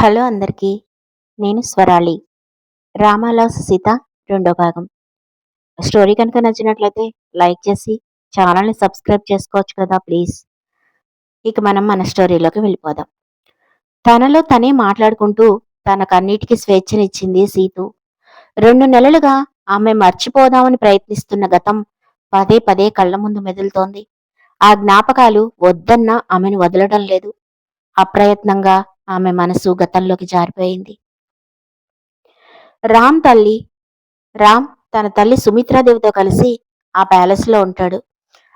Hello అందరికీ. నేను స్వరాలి. 'రామాలో సీత' రెండో భాగం. స్టోరీ కనుక నచ్చినట్లయితే లైక్ చేసి ఛానల్‌ని సబ్స్క్రైబ్ చేసుకోవచ్చు కదా ప్లీజ్. ఇక మనం మన స్టోరీలోకి వెళ్ళిపోదాం. తనలో తనే మాట్లాడుకుంటూ తనకన్నిటికీ స్వేచ్ఛనిచ్చింది సీతు. 2 నెలలుగా ఆమె మర్చిపోదామని ప్రయత్నిస్తున్న గతం పదే పదే కళ్ళ ముందు మెదులుతోంది. ఆ జ్ఞాపకాలు వద్దన్నా ఆమెను వదలడం లేదు. అప్రయత్నంగా ఆమె మనసు గతంలోకి జారిపోయింది. రామ్ తల్లి రామ్ తన తల్లి సుమిత్రాదేవితో కలిసి ఆ ప్యాలెస్‌లో ఉంటాడు.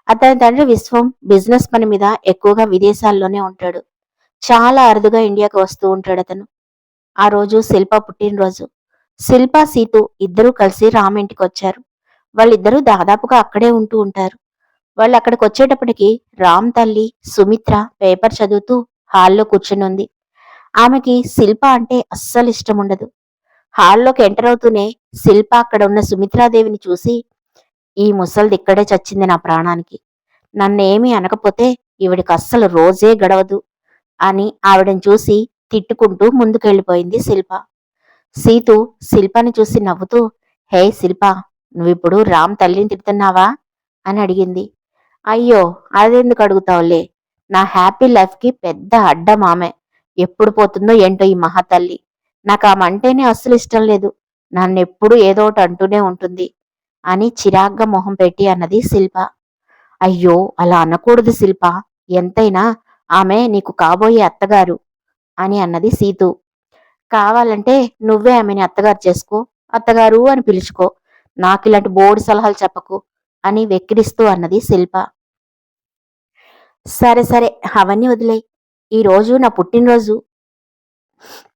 అతని తండ్రి విశ్వం బిజినెస్ పని మీద ఎక్కువగా విదేశాల్లోనే ఉంటాడు. చాలా అరుదుగా ఇండియాకి వస్తూ ఉంటాడతను. ఆ రోజు శిల్ప పుట్టినరోజు. శిల్ప, సీతు ఇద్దరూ కలిసి రామ్ ఇంటికొచ్చారు. వాళ్ళిద్దరూ దాదాపుగా అక్కడే ఉంటూ ఉంటారు. వాళ్ళక్కడికొచ్చేటప్పటికి రామ్ తల్లి సుమిత్ర పేపర్ చదువుతూ హాల్‌లో కూర్చునుంది. ఆమెకి శిల్ప అంటే అస్సలిష్టముండదు. హాల్లోకి ఎంటర్ అవుతూనే శిల్ప అక్కడ ఉన్న సుమిత్రాదేవిని చూసి, ఈ ముసల్దిక్కడే చచ్చింది నా ప్రాణానికి. నన్నేమీ అనకపోతే ఈవిడికి అస్సలు రోజే గడవదు అని ఆవిడని చూసి తిట్టుకుంటూ ముందుకెళ్ళిపోయింది శిల్ప. సీతు శిల్పని చూసి నవ్వుతూ, హే శిల్ప, నువ్విప్పుడు రామ్ తల్లిని తిడుతున్నావా అని అడిగింది. అయ్యో, అదెందుకు అడుగుతావులే, నా హ్యాపీ లైఫ్‌కి పెద్ద అడ్డం ఆమె. ఎప్పుడు పోతుందో ఏంటో ఈ మహాతల్లి. నాకామంటేనే అస్సలు ఇష్టం లేదు. నన్నెప్పుడూ ఏదోటి అంటూనే ఉంటుంది అని చిరాగ్గా మొహం పెట్టి అన్నది శిల్ప. అయ్యో, అలా అనకూడదు శిల్ప. ఎంతైనా ఆమె నీకు కాబోయే అత్తగారు అని అన్నది సీతు. కావాలంటే నువ్వే ఆమెని అత్తగారు చేసుకో, అత్తగారు అని పిలుచుకో. నాకిలాంటి బోడి సలహాలు చెప్పకు అని వెక్కిరిస్తూ అన్నది శిల్ప. సరే సరే, అవన్నీ వదిలేయ్. ఈరోజు నా పుట్టినరోజు.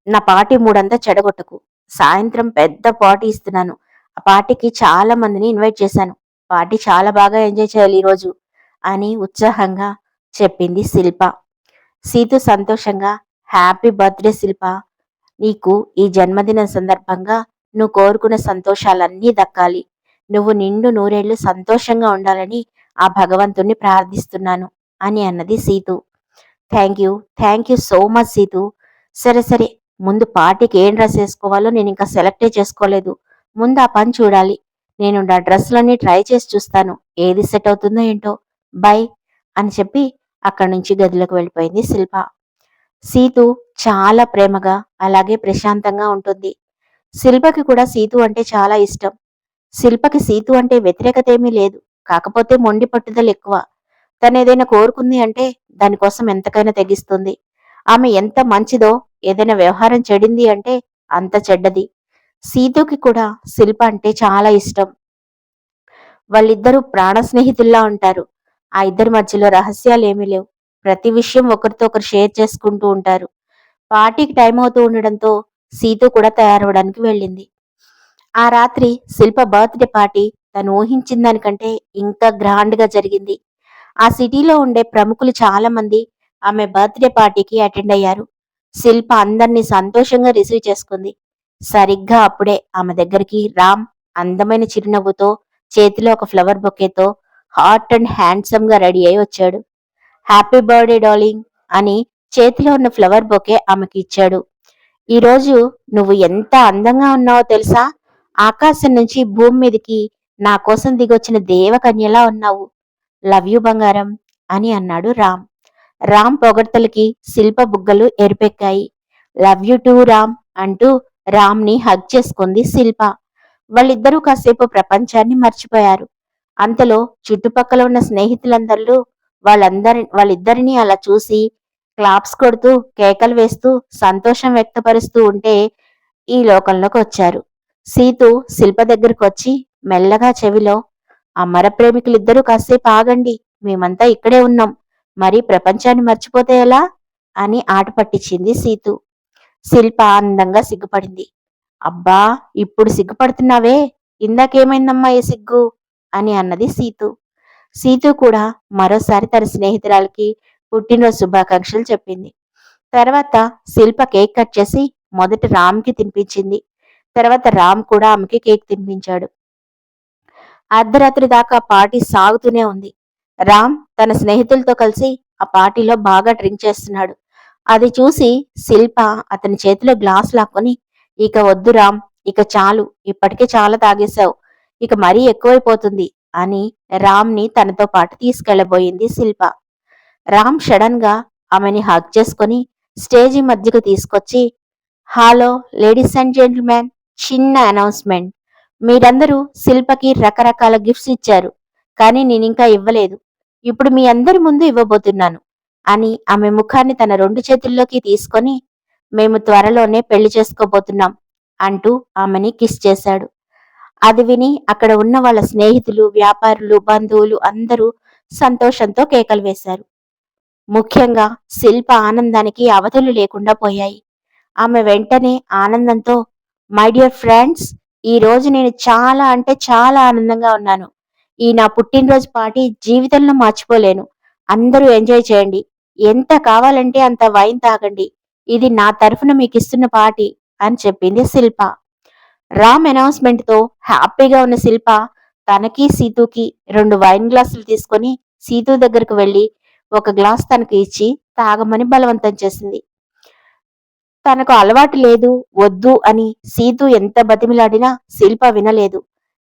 నా పార్టీ మూడంతా చెడగొట్టకు. సాయంత్రం పెద్ద పార్టీ ఇస్తున్నాను. ఆ పార్టీకి చాలా మందిని ఇన్వైట్ చేశాను. పార్టీ చాలా బాగా ఎంజాయ్ చేయాలి ఈరోజు అని ఉత్సాహంగా చెప్పింది శిల్ప. సీతు సంతోషంగా, హ్యాపీ బర్త్డే శిల్ప. నీకు ఈ జన్మదినం సందర్భంగా నువ్వు కోరుకున్న సంతోషాలన్నీ దక్కాలి. నువ్వు నిండు నూరేళ్లు సంతోషంగా ఉండాలని ఆ భగవంతుణ్ణి ప్రార్థిస్తున్నాను అని అన్నది Seethu. Thank you so much Seethu. సరే సరే, ముందు పార్టీకి ఏం డ్రెస్ వేసుకోవాలో నేను ఇంకా సెలెక్టే చేసుకోలేదు. ముందు ఆ పని చూడాలి. నేను నా డ్రెస్సులన్నీ ట్రై చేసి చూస్తాను. ఏది సెట్ అవుతుందో ఏంటో. బై అని చెప్పి అక్కడి నుంచి గదిలోకి వెళ్ళిపోయింది శిల్ప. సీతు చాలా ప్రేమగా అలాగే ప్రశాంతంగా ఉంటుంది. శిల్పకి కూడా సీతు అంటే చాలా ఇష్టం. శిల్పకి సీతు అంటే వ్యతిరేకత ఏమీ లేదు. కాకపోతే మొండి పట్టుదల ఎక్కువ. తనేదైనా కోరుకుంది అంటే దానికోసం ఎంతకైనా తెగిస్తుంది. ఆమె ఎంత మంచిదో, ఏదైనా వ్యవహారం చెడింది అంటే అంత చెడ్డది. సీతుకి కూడా శిల్ప అంటే చాలా ఇష్టం. వాళ్ళిద్దరూ ప్రాణ స్నేహితుల్లా ఉంటారు. ఆ ఇద్దరి మధ్యలో రహస్యాలేమీ లేవు. ప్రతి విషయం ఒకరితో ఒకరు షేర్ చేసుకుంటూ ఉంటారు. పార్టీకి టైం అవుతూ ఉండడంతో సీతు కూడా తయారవడానికి వెళ్ళింది. ఆ రాత్రి శిల్ప బర్త్‌డే పార్టీ తను ఊహించిన దానికంటే ఇంకా గ్రాండ్‌గా జరిగింది. ఆ సిటీలో ఉండే ప్రముఖులు చాలా మంది ఆమె బర్త్‌డే పార్టీకి అటెండ్ అయ్యారు. శిల్ప అందరినీ సంతోషంగా రిసీవ్ చేసుకుంది. సరిగ్గా అప్పుడే ఆమె దగ్గరికి రామ్ అందమైన చిరునవ్వుతో, చేతిలో ఒక ఫ్లవర్ బొకేతో హాట్ అండ్ హ్యాండ్సమ్ గా రెడీ అయి వచ్చాడు. హ్యాపీ బర్త్‌డే డార్లింగ్ అని చేతిలో ఉన్న ఫ్లవర్ బొకే ఆమెకి ఇచ్చాడు. ఈరోజు నువ్వు ఎంత అందంగా ఉన్నావో తెలుసా? ఆకాశం నుంచి భూమి మీదకి నా కోసం దిగొచ్చిన దేవకన్యలా ఉన్నావు. లవ్ యూ బంగారం అని అన్నాడు రామ్. రామ్ పొగడ్తలకి శిల్ప బుగ్గలు ఎరిపెక్కాయి. లవ్ యూ టూ రామ్ అంటూ రామ్ని హగ్ చేసుకుంది శిల్ప. వాళ్ళిద్దరూ కాసేపు ప్రపంచాన్ని మర్చిపోయారు. అంతలో చుట్టుపక్కల ఉన్న స్నేహితులందరూ వాళ్ళిద్దరినీ అలా చూసి క్లాప్స్ కొడుతూ కేకలు వేస్తూ సంతోషం వ్యక్తపరుస్తూ ఉంటే ఈ లోకంలోకి వచ్చారు. సీతు శిల్ప దగ్గరకు వచ్చి మెల్లగా చెవిలో, అమర ప్రేమికులిద్దరూ కాసేపు ఆగండి, మేమంతా ఇక్కడే ఉన్నాం, మరి ప్రపంచాన్ని మర్చిపోతే ఎలా అని ఆట పట్టించింది సీతు. శిల్ప అందంగా సిగ్గుపడింది. అబ్బా, ఇప్పుడు సిగ్గుపడుతున్నావే, ఇందాకేమైందమ్మా ఈ సిగ్గు అని అన్నది సీతు. సీతు కూడా మరోసారి తన స్నేహితురాలకి పుట్టినరోజు శుభాకాంక్షలు చెప్పింది. తర్వాత శిల్ప కేక్ కట్ చేసి మొదట రామ్కి తినిపించింది. తర్వాత రామ్ కూడా ఆమెకి కేక్ తినిపించాడు. అర్ధరాత్రి దాకా పార్టీ సాగుతూనే ఉంది. రామ్ తన స్నేహితులతో కలిసి ఆ పార్టీలో బాగా డ్రింక్ చేస్తున్నాడు. అది చూసి శిల్ప అతని చేతిలో గ్లాస్ లాక్కొని, ఇక వద్దు రామ్, ఇక చాలు, ఇప్పటికే చాలా తాగేశావు, ఇక మరీ ఎక్కువైపోతుంది అని రామ్ని తనతో పాటు తీసుకెళ్లబోయింది శిల్ప. రామ్ సడన్ గా ఆమెని హగ్ చేసుకొని స్టేజి మధ్యకు తీసుకొచ్చి, హలో లేడీస్ అండ్ జెంటిల్మెన్, చిన్న అనౌన్స్మెంట్. మీరందరూ శిల్పకి రకరకాల గిఫ్ట్స్ ఇచ్చారు, కానీ నేనింకా ఇవ్వలేదు. ఇప్పుడు మీ అందరి ముందు ఇవ్వబోతున్నాను అని ఆమె ముఖాన్ని తన 2 చేతుల్లోకి తీసుకొని, మేము త్వరలోనే పెళ్లి చేసుకోబోతున్నాం అంటూ ఆమెని కిస్ చేశాడు. అది విని అక్కడ ఉన్న వాళ్ళ స్నేహితులు, వ్యాపారులు, బంధువులు అందరూ సంతోషంతో కేకలు వేశారు. ముఖ్యంగా శిల్ప ఆనందానికి అవధులు లేకుండా పోయాయి. ఆమె వెంటనే ఆనందంతో, మై డియర్ ఫ్రెండ్స్, ఈ రోజు నేను చాలా అంటే చాలా ఆనందంగా ఉన్నాను. ఈ నా పుట్టినరోజు పార్టీ జీవితంలో మర్చిపోలేను. అందరూ ఎంజాయ్ చేయండి. ఎంత కావాలంటే అంత వైన్ తాగండి. ఇది నా తరఫున మీకిస్తున్న పార్టీ అని చెప్పింది శిల్ప. రామ్ అనౌన్స్మెంట్ తో హ్యాపీగా ఉన్న శిల్ప తనకి సీతూకి 2 వైన్ గ్లాసులు తీసుకొని సీతూ దగ్గరకు వెళ్లి ఒక గ్లాస్ తనకు ఇచ్చి తాగమని బలవంతం చేసింది. తనకు అలవాటు లేదు, వద్దు అని సీతూ ఎంత బతిమిలాడినా శిల్ప వినలేదు.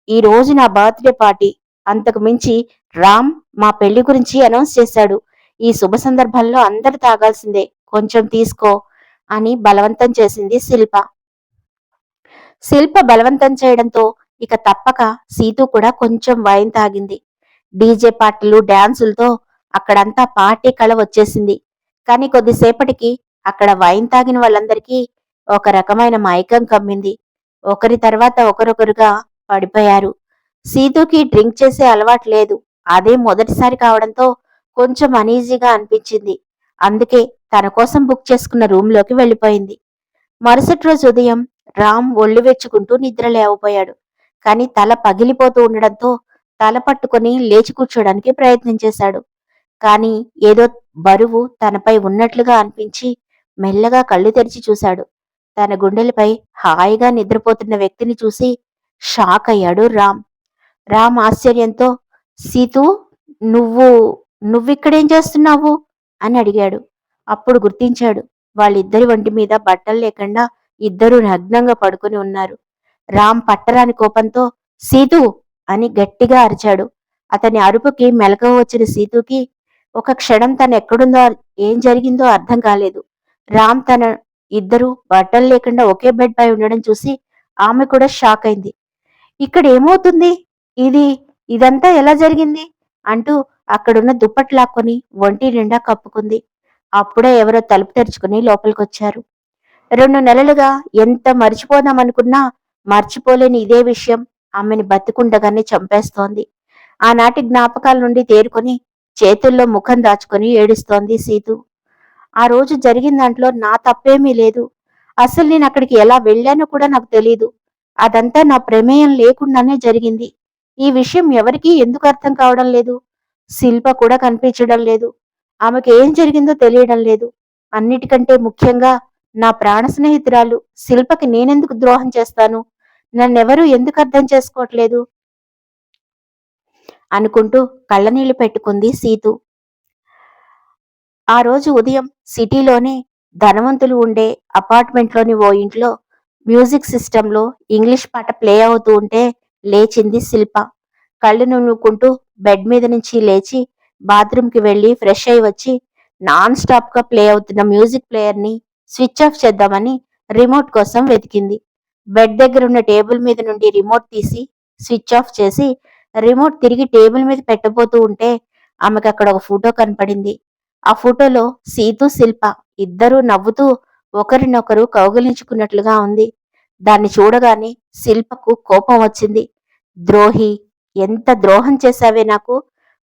ఈ రోజు నా బర్త్డే పార్టీ, అంతకు మించి రామ్ మా పెళ్లి గురించి అనౌన్స్ చేశాడు. ఈ శుభ సందర్భంలో అందరూ తాగాల్సిందే, కొంచెం తీసుకో అని బలవంతం చేసింది శిల్ప. శిల్ప బలవంతం చేయడంతో ఇక తప్పక సీతూ కూడా కొంచెం వైన్ తాగింది. డీజే పాటలు, డాన్సులతో అక్కడంతా పార్టీ కళ వచ్చేసింది. కానీ కొద్దిసేపటికి అక్కడ వైన్ తాగిన వాళ్ళందరికీ ఒక రకమైన మైకం కమ్మింది. ఒకరి తర్వాత ఒకరొకరుగా పడిపోయారు. సీతూకి డ్రింక్ చేసే అలవాటు లేదు. అదే మొదటిసారి కావడంతో కొంచెం అనీజీగా అనిపించింది. అందుకే తన కోసం బుక్ చేసుకున్న రూంలోకి వెళ్లిపోయింది. మరుసటి రోజు ఉదయం రామ్ ఒళ్ళు వెచ్చుకుంటూ నిద్ర లేవపోయాడు. కాని తల పగిలిపోతూ ఉండడంతో తల పట్టుకుని లేచి కూర్చోడానికి ప్రయత్నం చేశాడు. కాని ఏదో బరువు తనపై ఉన్నట్లుగా అనిపించి మెల్లగా కళ్ళు తెరిచి చూశాడు. తన గుండెలపై హాయిగా నిద్రపోతున్న వ్యక్తిని చూసి షాక్ అయ్యాడు రామ్. రామ్ ఆశ్చర్యంతో, సీతూ, నువ్వు నువ్విక్కడేం చేస్తున్నావు అని అడిగాడు. అప్పుడు గుర్తించాడు, వాళ్ళిద్దరి ఒంటి మీద బట్టలు లేకుండా ఇద్దరూ నగ్నంగా పడుకుని ఉన్నారు. రామ్ పట్టరాని కోపంతో సీతూ అని గట్టిగా అరిచాడు. అతని అరుపుకి మెలకువ వచ్చిన సీతూకి ఒక క్షణం తను ఎక్కడుందో, ఏం జరిగిందో అర్థం కాలేదు. రామ్ తన ఇద్దరు బట్టలు లేకుండా ఒకే బెడ్ పై ఉండడం చూసి ఆమె కూడా షాక్ అయింది. ఇక్కడ ఏమవుతుంది, ఇది ఇదంతా ఎలా జరిగింది అంటూ అక్కడున్న దుప్పటి లాక్కొని ఒంటి నిండా కప్పుకుంది. అప్పుడే ఎవరో తలుపు తెరుచుకుని లోపలికొచ్చారు. 2 నెలలుగా ఎంత మర్చిపోదామనుకున్నా మర్చిపోలేని ఇదే విషయం ఆమెని బతికుండగానే చంపేస్తోంది. ఆనాటి జ్ఞాపకాల నుండి తేరుకొని చేతుల్లో ముఖం దాచుకొని ఏడుస్తోంది సీతు. ఆ రోజు జరిగిన దాంట్లో నా తప్పేమీ లేదు. అసలు నేను అక్కడికి ఎలా వెళ్ళానో కూడా నాకు తెలీదు. అదంతా నా ప్రమేయం లేకుండానే జరిగింది. ఈ విషయం ఎవరికీ ఎందుకు అర్థం కావడం లేదు? శిల్ప కూడా కనిపించడం లేదు. ఆమెకు ఏం జరిగిందో తెలియడం లేదు. అన్నిటికంటే ముఖ్యంగా నా ప్రాణ స్నేహితురాలు శిల్పకి నేనెందుకు ద్రోహం చేస్తాను? నన్నెవరూ ఎందుకు అర్థం చేసుకోవట్లేదు అనుకుంటూ కళ్ళనీళ్లు పెట్టుకుంది సీతు. ఆ రోజు ఉదయం సిటీలోనే ధనవంతులు ఉండే అపార్ట్మెంట్లోని ఓ ఇంట్లో మ్యూజిక్ సిస్టంలో ఇంగ్లీష్ పాట ప్లే అవుతూ ఉంటే లేచింది శిల్ప. కళ్ళు నువ్వుకుంటూ బెడ్ మీద నుంచి లేచి బాత్రూంకి వెళ్లి ఫ్రెష్ అయి వచ్చి నాన్ స్టాప్ గా ప్లే అవుతున్న మ్యూజిక్ ప్లేయర్ ని స్విచ్ ఆఫ్ చేద్దామని రిమోట్ కోసం వెతికింది. బెడ్ దగ్గర ఉన్న టేబుల్ మీద నుండి రిమోట్ తీసి స్విచ్ ఆఫ్ చేసి రిమోట్ తిరిగి టేబుల్ మీద పెట్టబోతూ ఉంటే ఆమెకు అక్కడ ఒక ఫోటో కనపడింది. ఆ ఫోటోలో సీతు, శిల్ప ఇద్దరూ నవ్వుతూ ఒకరినొకరు కౌగిలించుకున్నట్లుగా ఉంది. దాన్ని చూడగానే శిల్పకు కోపం వచ్చింది. ద్రోహి, ఎంత ద్రోహం చేశావే నాకు,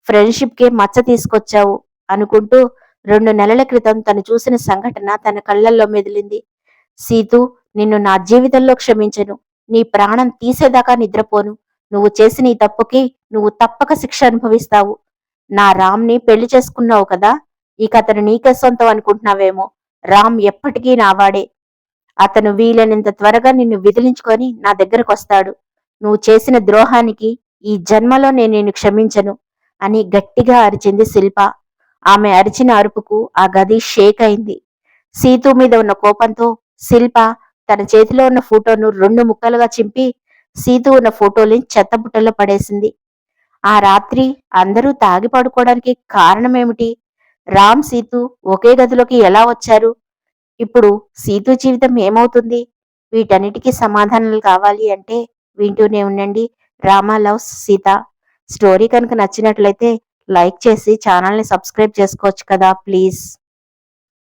ఫ్రెండ్షిప్ కే మచ్చ తీసుకొచ్చావు అనుకుంటూ 2 నెలల క్రితం తను చూసిన సంఘటన తన కళ్ళల్లో మెదిలింది. సీతు, నిన్ను నా జీవితంలో క్షమించను. నీ ప్రాణం తీసేదాకా నిద్రపోను. నువ్వు చేసిన ఈ తప్పుకి నువ్వు తప్పక శిక్ష అనుభవిస్తావు. నా రామ్ని పెళ్లి చేసుకున్నావు కదా, ఇక అతను నీకే సొంతం అనుకుంటున్నావేమో. రామ్ ఎప్పటికీ నావాడే. అతను వీలైనంత త్వరగా నిన్ను విదిలించుకొని నా దగ్గరకు వస్తాడు. నువ్వు చేసిన ద్రోహానికి ఈ జన్మలో నేను నిన్ను క్షమించను అని గట్టిగా అరిచింది శిల్ప. ఆమె అరిచిన అరుపుకు ఆ గది షేక్ అయింది. సీతు మీద ఉన్న కోపంతో శిల్ప తన చేతిలో ఉన్న ఫోటోను 2 ముక్కలుగా చింపి సీతు ఉన్న ఫోటోని చెత్తబుట్టలో పడేసింది. ఆ రాత్రి అందరూ తాగి పడుకోవడానికి కారణమేమిటి? రామ్, సీతు ఒకే గదిలోకి ఎలా వచ్చారు? ఇప్పుడు సీతు జీవితం ఏమవుతుంది? వీటన్నిటికీ సమాధానాలు కావాలి అంటే వింటూనే ఉండండి 'రామా లవ్స్ సీత'. స్టోరీ కనుక నచ్చినట్లయితే లైక్ చేసి ఛానల్‌ని సబ్స్క్రైబ్ చేసుకోవచ్చు కదా ప్లీజ్.